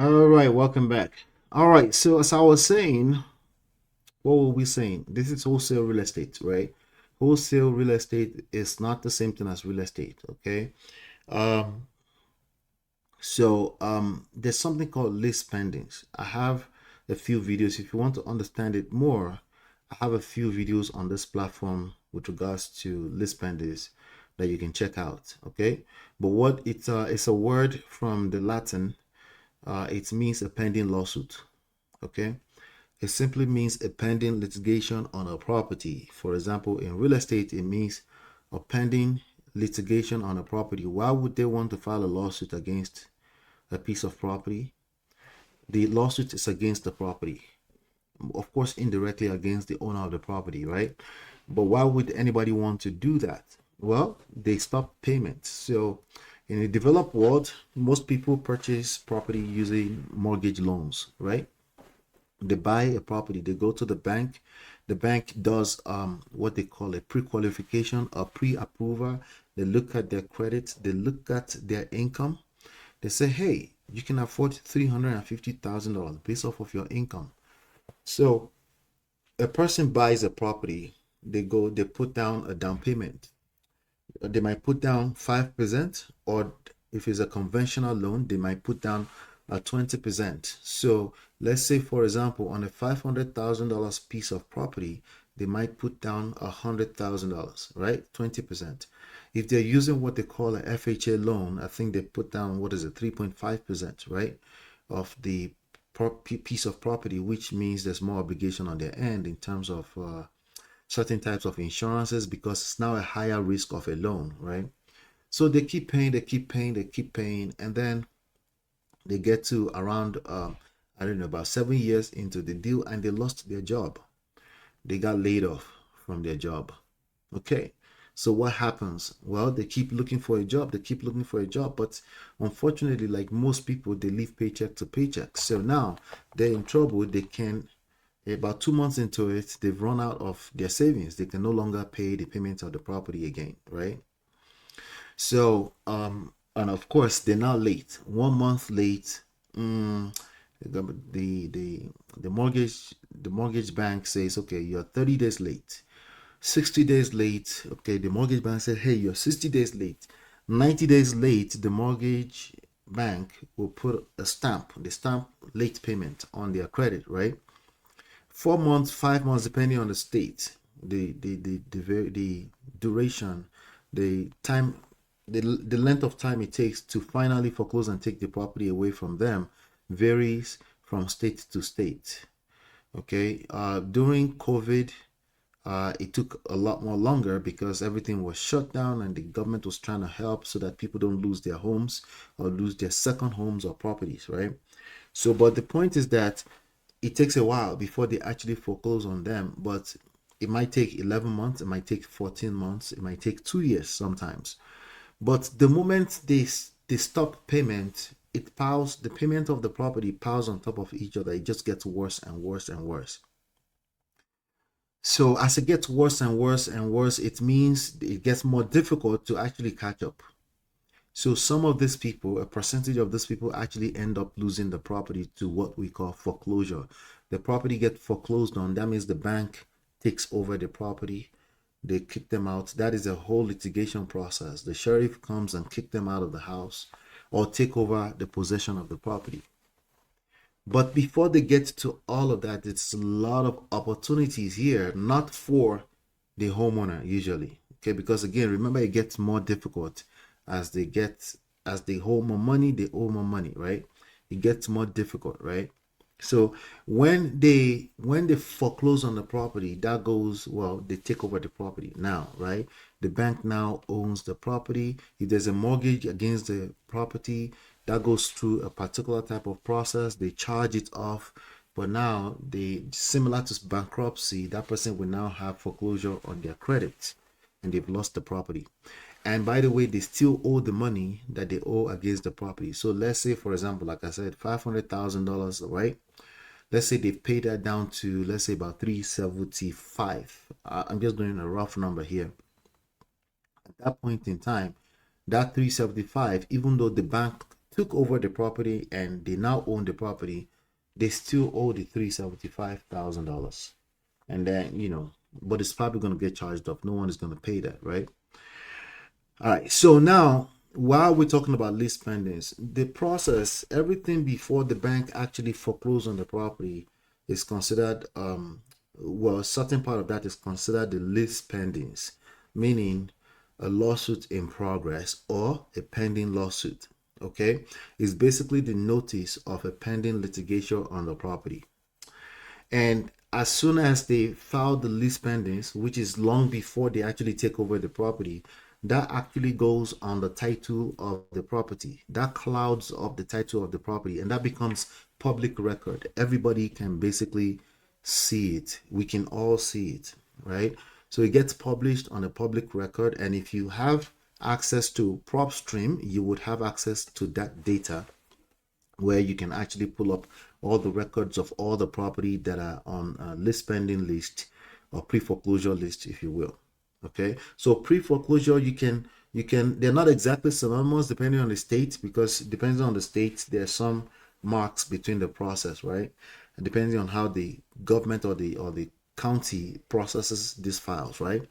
All right, welcome back. All right, so as I was saying, what were we saying? This is wholesale real estate, right? Wholesale real estate is not the same thing as real estate, okay? Um, there's something called list pendings. I have a few videos. If you want to understand it more, I have a few videos on this platform with regards to list pendings that you can check out, okay? But what it's a word from the Latin. It means a pending lawsuit. Okay. It simply means a pending litigation on a property. For example, in real estate, it means a pending litigation on a property. Why would they want to file a lawsuit against a piece of property? The lawsuit is against the property, of course, indirectly against the owner of the property, right? But why would anybody want to do that? Well, they stop payments. So, in the developed world, most people purchase property using mortgage loans, right? They buy a property, they go to the bank. The bank does what they call a pre-qualification or pre-approval. They look at their credit, they look at their income. They say, hey, you can afford $350,000 based off of your income. So a person buys a property, they put down a down payment. They might put down 5%, or if it's a conventional loan, they might put down a 20%. So let's say, for example, on a $500,000 piece of property, they might put down $100,000, right? 20%. If they're using what they call a FHA loan, I think they put down, what is it, 3.5%, right? Of the piece of property, which means there's more obligation on their end in terms of certain types of insurances, because it's now a higher risk of a loan, right? So they keep paying, they keep paying, they keep paying, and then they get to around I don't know, about 7 years into the deal, and they lost their job. They got laid off from their job. Okay. So what happens? Well, they keep looking for a job, they keep looking for a job, but unfortunately, like most people, they live paycheck to paycheck. So now they're in trouble. They can About 2 months into it, they've run out of their savings. They can no longer pay the payment of the property again, right? And of course, they're now late. 1 month late. Mm, the mortgage bank says, okay, you're 30 days late. 60 days late. Okay, the mortgage bank said, hey, you're 60 days late. 90 days late, the mortgage bank will put a stamp, the stamp late payment on their credit, right? 4 months, 5 months, depending on the state, the duration, the time, the length of time it takes to finally foreclose and take the property away from them varies from state to state. Okay, during COVID, it took a lot more longer because everything was shut down and the government was trying to help so that people don't lose their homes or lose their second homes or properties, right? So, but the point is that it takes a while before they actually foreclose on them, but it might take 11 months, it might take 14 months, it might take 2 years sometimes. But the moment they stop payment, it piles, the payment of the property piles on top of each other. It just gets worse and worse and worse. So as it gets worse and worse and worse, it means it gets more difficult to actually catch up. So some of these people, a percentage of these people actually end up losing the property to what we call foreclosure. The property gets foreclosed on. That means the bank takes over the property. They kick them out. That is a whole litigation process. The sheriff comes and kick them out of the house or take over the possession of the property. But before they get to all of that, it's a lot of opportunities here, not for the homeowner usually. Okay, because again, remember it gets more difficult as they hold more money, they owe more money, right? It gets more difficult, right? So when they foreclose on the property, that goes, well, they take over the property now, right? The bank now owns the property. If there's a mortgage against the property, that goes through a particular type of process. They charge it off. But now they, similar to bankruptcy, that person will now have foreclosure on their credit and they've lost the property. And by the way, they still owe the money that they owe against the property. So let's say, for example, like I said, $500,000, right? Let's say they've paid that down to, let's say, about 375. I'm just doing a rough number here. At that point in time, that 375, even though the bank took over the property and they now own the property, they still owe the $375,000. And then, but it's probably going to get charged off. No one is going to pay that, right? All right. So now, while we're talking about lease pendants, the process, everything before the bank actually foreclose on the property is considered, well, a certain part of that is considered the lease pendants, meaning a lawsuit in progress or a pending lawsuit. Okay, it's basically the notice of a pending litigation on the property. And as soon as they file the lease pendants, which is long before they actually take over the property, that actually goes on the title of the property. That clouds up the title of the property, and that becomes public record. Everybody can basically see it. We can all see it, right? So it gets published on a public record, and if you have access to PropStream, you would have access to that data where you can actually pull up all the records of all the property that are on a list pending list or pre-foreclosure list, if you will. Okay, so pre-foreclosure, they're not exactly synonymous depending on the state, because depending on the state, there's some marks between the process, right? And depending on how the government or the county processes these files, right?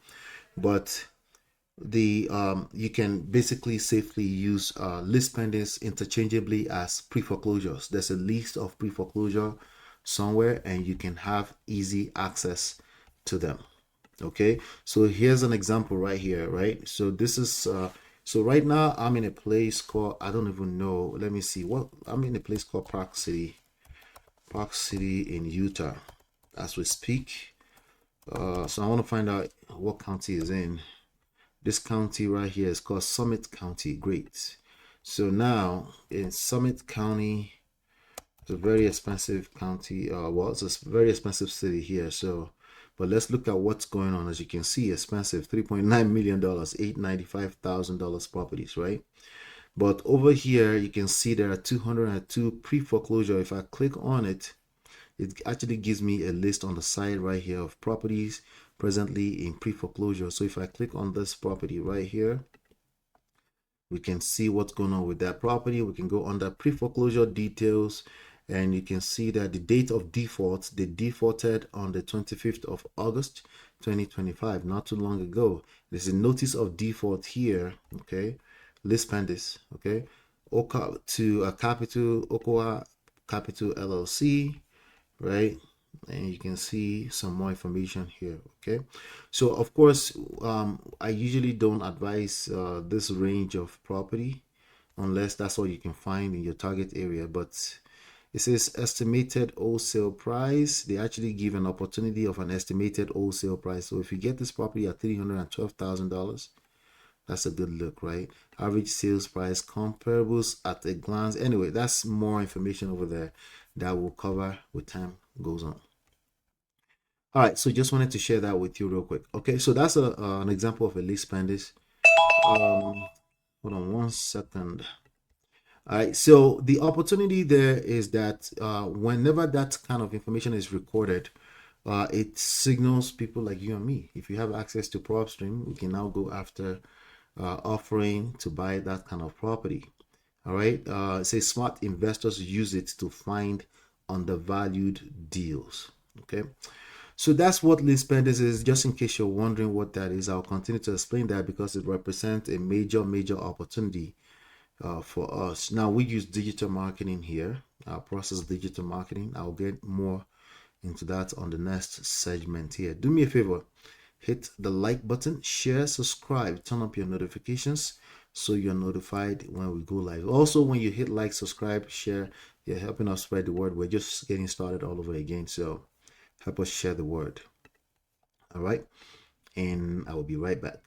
But the you can basically safely use list pendants interchangeably as pre-foreclosures. There's a list of pre-foreclosure somewhere, and you can have easy access to them. Okay, so here's an example right here, right? So this is so right now I'm in a place called, I don't even know, let me see, what I'm in a place called Park City in Utah as we speak. So I want to find out what county is in. This county right here is called Summit County. Great. So now in Summit County, it's a very expensive county. Well, it's a very expensive city here. So, but let's look at what's going on. As you can see, expensive, $3.9 million, $895,000 properties, right? But over here, you can see there are 202 pre-foreclosure. If I click on it, it actually gives me a list on the side right here of properties presently in pre-foreclosure. So if I click on this property right here, we can see what's going on with that property. We can go under pre-foreclosure details, and you can see that the date of default, they defaulted on the 25th of August 2025, not too long ago. There's a notice of default here. Okay, list pendants. Okay, Oka to Capital Okoa Capital LLC, right? And you can see some more information here. Okay, so of course I usually don't advise this range of property unless that's all you can find in your target area, but it says estimated wholesale price. They actually give an opportunity of an estimated wholesale price. So if you get this property at $312,000, that's a good look, right? Average sales price, comparables at a glance. Anyway, that's more information over there that will cover with time goes on. All right, so just wanted to share that with you real quick. Okay, so that's an example of a lease pendants. Hold on one second. All right, so the opportunity there is that whenever that kind of information is recorded, it signals people like you and me. If you have access to PropStream, we can now go after offering to buy that kind of property. All right, it says smart investors use it to find undervalued deals. Okay, so that's what list pendants is. Just in case you're wondering what that is, I'll continue to explain that because it represents a major opportunity for us. Now we use digital marketing here, process digital marketing. I'll get more into that on the next segment here. Do me a favor, hit the like button, share, subscribe, turn up your notifications so you're notified when we go live. Also, when you hit like, subscribe, share, you're helping us spread the word. We're just getting started all over again, so help us share the word. All right, and I will be right back.